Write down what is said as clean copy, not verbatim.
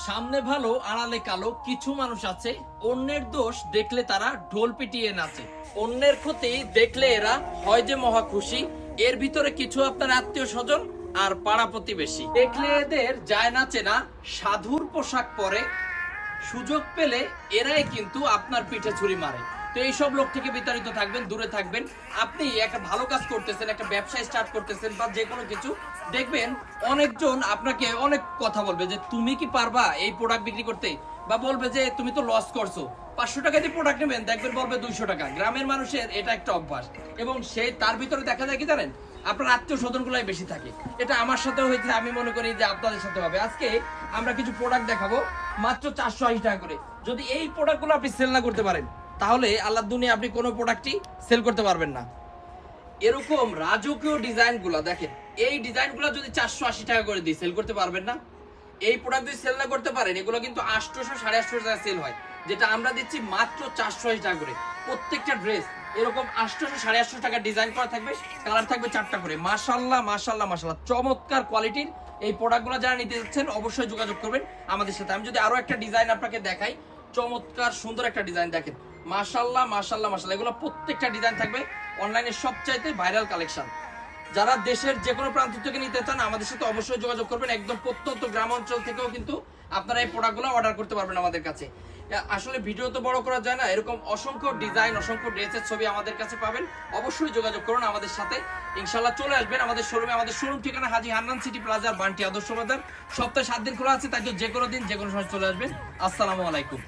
সামনে ভালো আড়ালে কালো, কিছু মানুষ আছে অন্যের দোষ দেখলে তারা ঢোল পিটিয়ে নাচে, অন্যের ক্ষতি দেখলে এরা হয় যে মহা খুশি। এর ভিতরে কিছু আপনার আত্মীয় স্বজন আর পাড়া প্রতিবেশী, দেখলে এদের যায় না চেনা, সাধুর পোশাক পরে, সুযোগ পেলে এরাই কিন্তু আপনার পিঠে ছুরি মারে। তো এইসব লোক থেকে বিতাড়িত থাকবেন, দূরে থাকবেন। আপনি একটা ভালো কাজ করতেছেন, একটা ব্যবসা স্টার্ট করতেছেন বা যে কোনো কিছু, দেখবেন অনেকজন আপনাকে অনেক কথা বলবে যে তুমি কি পারবা এই প্রোডাক্ট বিক্রি করতে, বা বলবে যে তুমি তো লস করছো। 500 টাকা দিয়ে প্রোডাক্ট নেবেন, দেখবেন বলবে 200 টাকা। গ্রামের মানুষের এটা একটা অভ্যাস, এবং সেই তার ভিতরে দেখা যায় কি জানেন, আপনার আত্মীয় স্বজন গুলাই বেশি থাকে। এটা আমার সাথেও হয়েছে, আমি মনে করি যে আপনাদের সাথে হবে। আজকে আমরা কিছু প্রোডাক্ট দেখাবো মাত্র 480 টাকা করে। যদি এই প্রোডাক্টগুলো আপনি সেল না করতে পারেন, তাহলে আল্লাহর দুনিয়া আপনি কোনো প্রোডাক্টই সেল করতে পারবেন না। এরকম রাজকীয় ডিজাইন গুলা দেখেন, এই ডিজাইন গুলা যদি 480 টাকা করে দিই, সেল করতে পারবেন না। এই প্রোডাক্ট যদি সেল না করতে পারেন, এগুলো কিন্তু 800 850 টাকা সেল হয়, যেটা আমরা দিচ্ছি মাত্র 480 টাকা করে। প্রত্যেকটা ড্রেস এরকম 800 850 টাকা ডিজাইন করা থাকবে, কালার থাকবে 4টা করে। মাশাআল্লাহ মাশাআল্লাহ মাশাআল্লাহ, চমৎকার কোয়ালিটির এই প্রোডাক্টগুলো যারা নিতে যাচ্ছেন অবশ্যই যোগাযোগ করবেন আমাদের সাথে। আমি যদি আরো একটা ডিজাইন আপনাকে দেখাই, চমৎকার সুন্দর একটা ডিজাইন দেখেন, মাশাআল্লাহ মাশাআল্লাহ মাশাআল্লাহ। এগুলো প্রত্যেকটা ডিজাইন থাকবে অনলাইনে সবচাইতে ভাইরাল কালেকশন। যারা দেশের যে কোনো প্রান্ত থেকে নিতে চান আমাদের সাথে অবশ্যই যোগাযোগ করবেন। একদম প্রত্যন্ত গ্রাম অঞ্চল থেকেও কিন্তু আপনারা এই প্রোডাক্টগুলো অর্ডার করতে পারবেন আমাদের কাছে। আসলে ভিডিও তো বড় করা যায় না, এরকম অসংখ্য ডিজাইন, অসংখ্য ড্রেসের ছবি আমাদের কাছে পাবেন। অবশ্যই যোগাযোগ করুন আমাদের সাথে, ইনশাআল্লাহ চলে আসবেন আমাদের শোরুমে। আমাদের শোরুম ঠিকানা হাজী হান্নান সিটি প্লাজার, বান্টি আদর্শ বাজার। সপ্তাহে 7 দিন খোলা আছে, তাই তো যে কোনো দিন যে কোনো সময় চলে আসবেন। আসসালামু আলাইকুম।